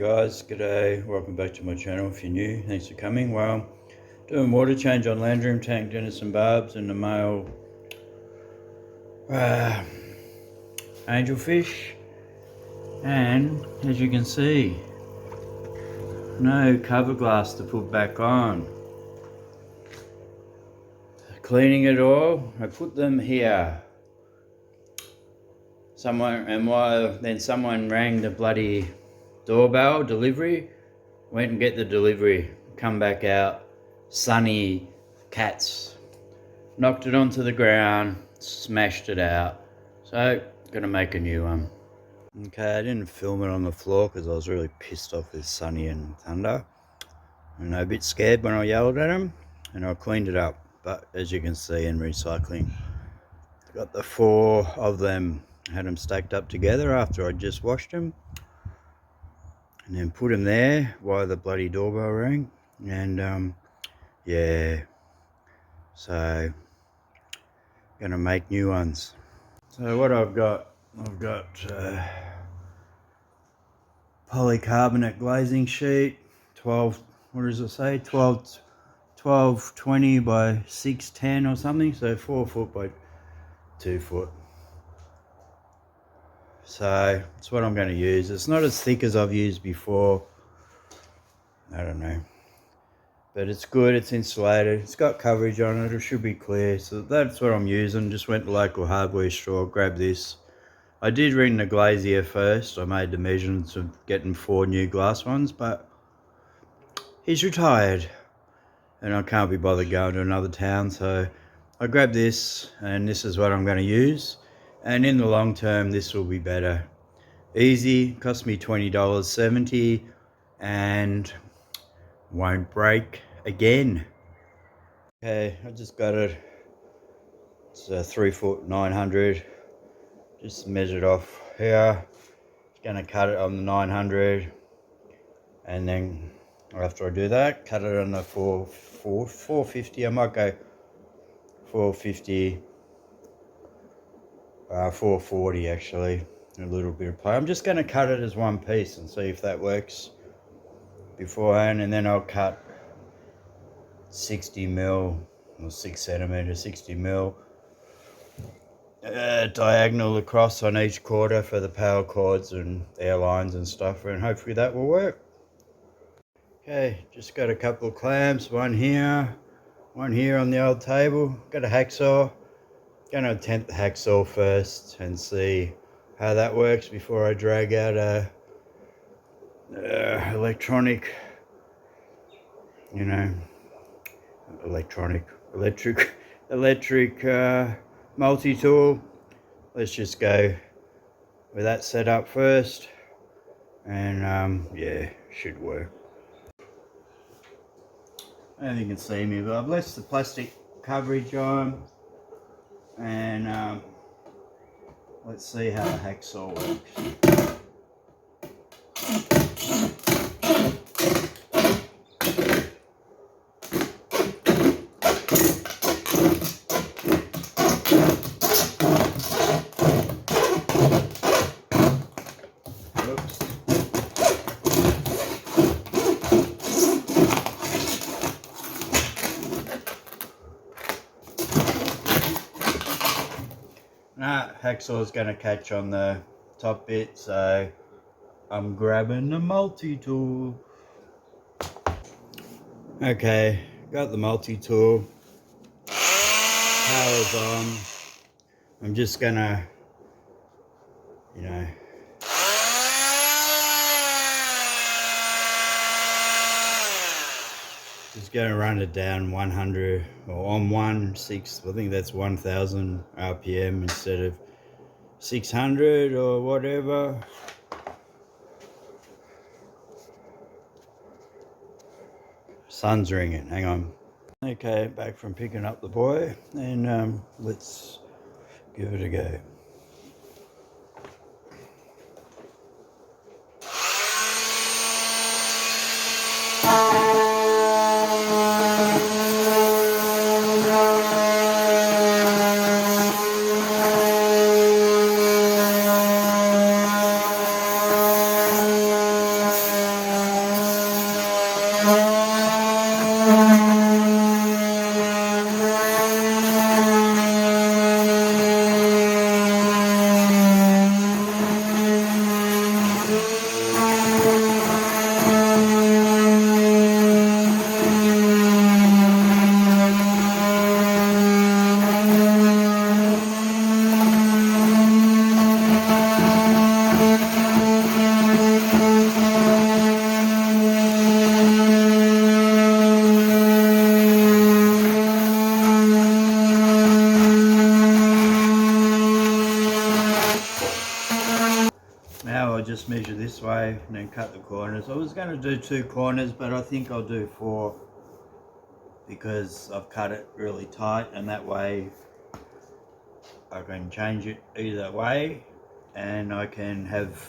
guys, g'day, welcome back to my channel. If you're new, thanks for coming. Well, doing water change on Landroom tank, Dennis and Barb's, and the male angelfish. And as you can see, no cover glass to put back on. Cleaning it all, I put them here. Then someone rang the bloody doorbell, delivery, went and get the delivery, come back out, sunny cats, knocked it onto the ground, smashed it out. So, gonna make a new one. Okay, I didn't film it on the floor because I was really pissed off with Sunny and Thunder. And a bit scared when I yelled at them, and I cleaned it up. But as you can see in recycling, I got the 4 of them, had them stacked up together after I just washed them. And then put them there while the bloody doorbell rang. And yeah, so gonna make new ones. So what I've got polycarbonate glazing sheet, 12, what does it say, 1220 by 610 or something, so 4 foot by 2 foot. So it's what I'm going to use. It's not as thick as I've used before, I don't know, but it's good, it's insulated, it's got coverage on it, it should be clear. So that's what I'm using. Just went to local hardware store, grabbed this. I did ring the glazier first. I made the measurements of getting 4 new glass ones, but he's retired and I can't be bothered going to another town, so I grabbed this, and this is what I'm going to use. And in the long term, this will be better. Easy, cost me $20.70 and won't break again. Okay, I just got it. It's a 3 foot 900. Just measured off here. Gonna cut it on the 900, and then after I do that, cut it on the 450. I might go 450, 440 actually. A little bit of play. I'm just gonna cut it as one piece and see if that works beforehand, and then I'll cut 60 mil or 6 centimeters, 60 mil. Diagonal across on each quarter for the power cords and air lines and stuff, and hopefully that will work. Okay, just got a couple of clamps, one here on the old table. Got a hacksaw. Gonna attempt the hacksaw first and see how that works before I drag out a electric multi-tool. Let's just go with that set up first, and yeah, should work. I don't think you can see me, but I've left the plastic coverage on, and let's see how the hacksaw works. Hacksaw's going to catch on the top bit, so I'm grabbing the multi-tool. Okay, got the multi-tool. Power's on. I'm just going to, just going to run it down 100 or on 1/6. I think that's 1000 RPM instead of 600 or whatever. Sun's ringing, hang on. Okay, back from picking up the boy, and let's give it a go. just measure this way and then cut the corners. I was going to do 2 corners, but I think I'll do 4 because I've cut it really tight, and that way I can change it either way, and I can have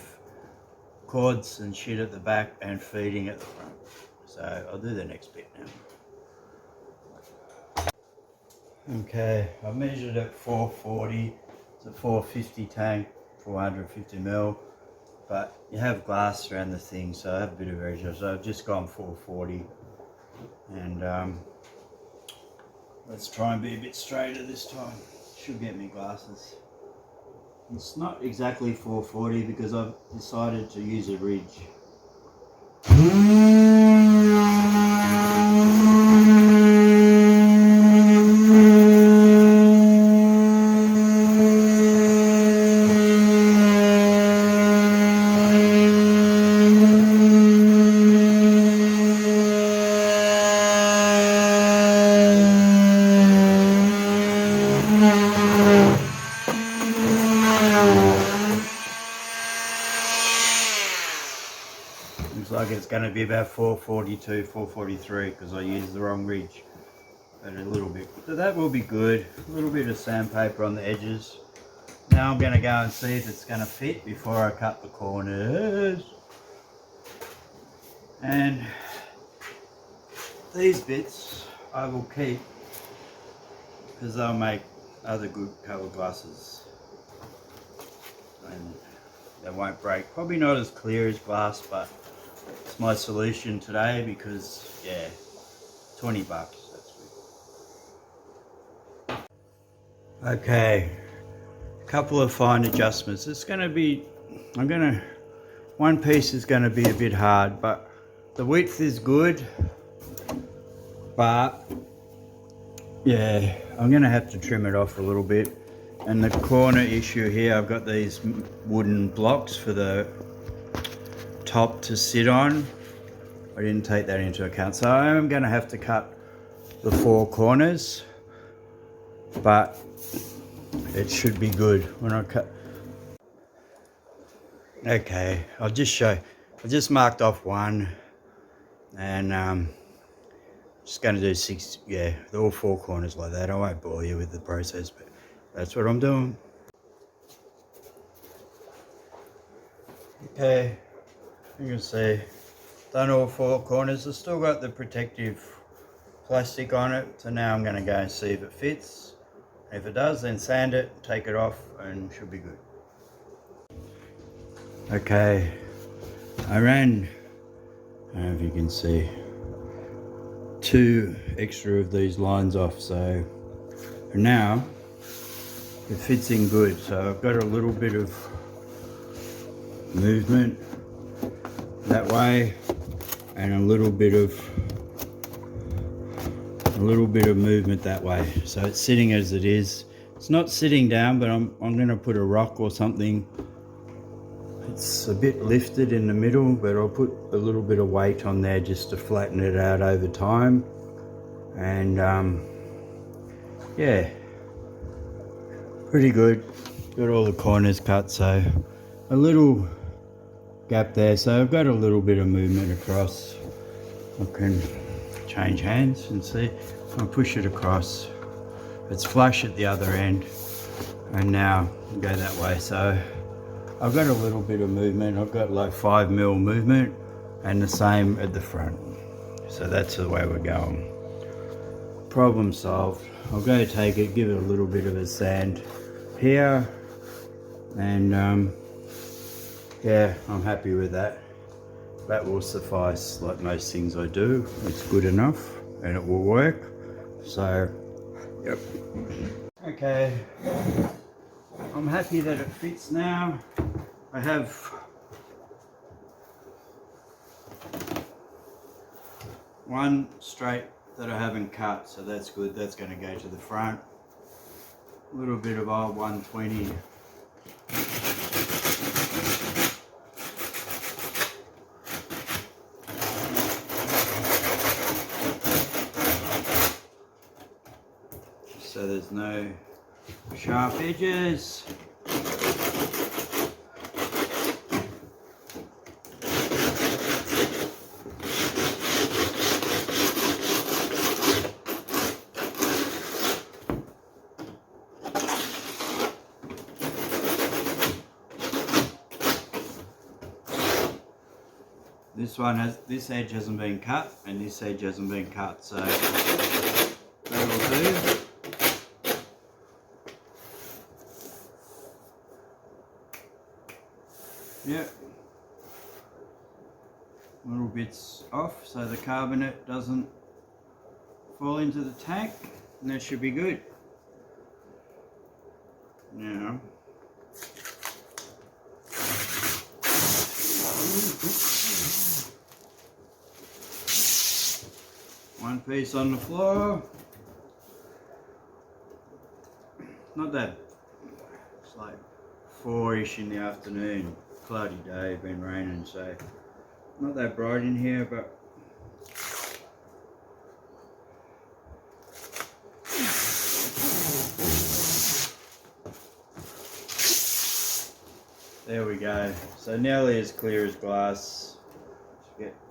cords and shit at the back and feeding at the front. So I'll do the next bit now. Okay, I measured at 440. It's a 450 tank, 450 ml, but you have glass around the thing, so I have a bit of variation. So I've just gone 440, and let's try and be a bit straighter this time. Should get me glasses. It's not exactly 440 because I've decided to use a ridge. Looks like it's going to be about 442, 443 because I used the wrong ridge, but a little bit. So that will be good. A little bit of sandpaper on the edges. Now I'm going to go and see if it's going to fit before I cut the corners. And these bits I will keep because they'll make other good cover glasses. And they won't break. Probably not as clear as glass, but it's my solution today because, yeah, 20 bucks, that's good. Okay, a couple of fine adjustments. It's going to be, one piece is going to be a bit hard, but the width is good, but yeah, I'm going to have to trim it off a little bit. And the corner issue here, I've got these wooden blocks for the top to sit on. I didn't take that into account, so I'm going to have to cut the 4 corners, but it should be good when I cut. Okay, I'll just show. I just marked off 1, and just going to do 6. Yeah, all 4 corners like that. I won't bore you with the process, but that's what I'm doing. Okay, you can see done all 4 corners. I've still got the protective plastic on it, so now I'm going to go and see if it fits. If it does, then sand it, take it off, and should be good. Okay, I ran, I don't know if you can see, 2 extra of these lines off, so now it fits in good. So I've got a little bit of movement that way, and a little bit of movement that way. So it's sitting as it is. It's not sitting down, but I'm going to put a rock or something. It's a bit lifted in the middle, but I'll put a little bit of weight on there just to flatten it out over time. And yeah, pretty good. Got all the corners cut, so a little gap there, so I've got a little bit of movement across. I can change hands and see. I'll push it across. It's flush at the other end, and now go that way. So I've got a little bit of movement. I've got like 5 mil movement, and the same at the front. So that's the way we're going. Problem solved. I'll go take it, give it a little bit of a sand here, and yeah, I'm happy with that. That will suffice. Like most things I do, it's good enough and it will work. So, yep. Okay, I'm happy that it fits now. I have one straight that I haven't cut, so that's good. That's going to go to the front. A little bit of old 120. So there's no sharp edges. this edge hasn't been cut and this edge hasn't been cut, so that'll do. Yep. Little bits off so the carbonate doesn't fall into the tank, and that should be good. Now, one piece on the floor. Not that, it's like 4-ish in the afternoon, cloudy day, been raining, so not that bright in here, but there we go. So nearly as clear as glass.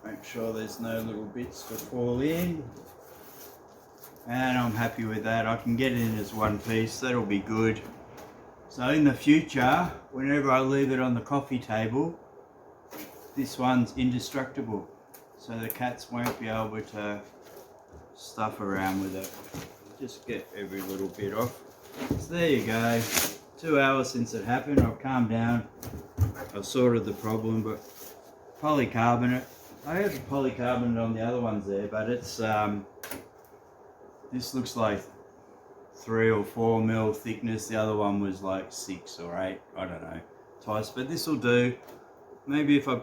Make sure there's no little bits to fall in. And I'm happy with that. I can get it in as one piece, that'll be good. So in the future, whenever I leave it on the coffee table, this one's indestructible. So the cats won't be able to stuff around with it. Just get every little bit off. So there you go. 2 hours since it happened, I've calmed down. I've sorted the problem, but polycarbonate. I have the polycarbonate on the other ones there, but it's this looks like 3 or 4 mil thickness. The other one was like 6 or 8. I don't know. Twice, but this will do. Maybe if I,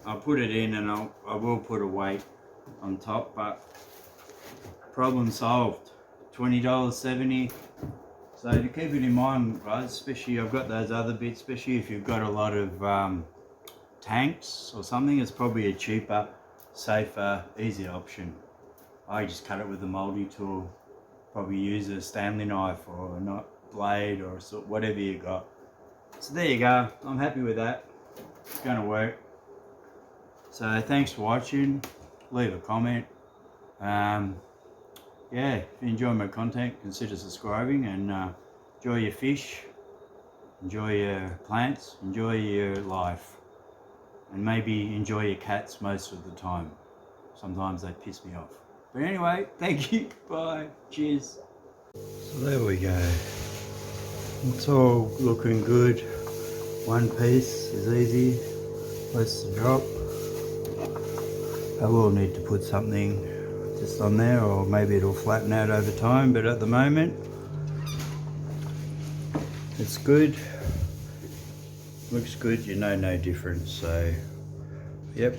I'll put it in and I will put a weight on top, but problem solved. $20.70. So to keep it in mind, guys, especially I've got those other bits, especially if you've got a lot of tanks or something, it's probably a cheaper, safer, easier option. I just cut it with a multi tool. Probably use a Stanley knife or a blade or whatever you got. So there you go. I'm happy with that. It's going to work. So thanks for watching. Leave a comment. Yeah, if you enjoy my content, consider subscribing, and enjoy your fish, enjoy your plants, enjoy your life, and maybe enjoy your cats most of the time. Sometimes they piss me off. But anyway, thank you. Bye. Cheers. So there we go. It's all looking good. One piece is easy. Less to drop. I will need to put something just on there, or maybe it'll flatten out over time, but at the moment it's good. Looks good, no difference. So yep,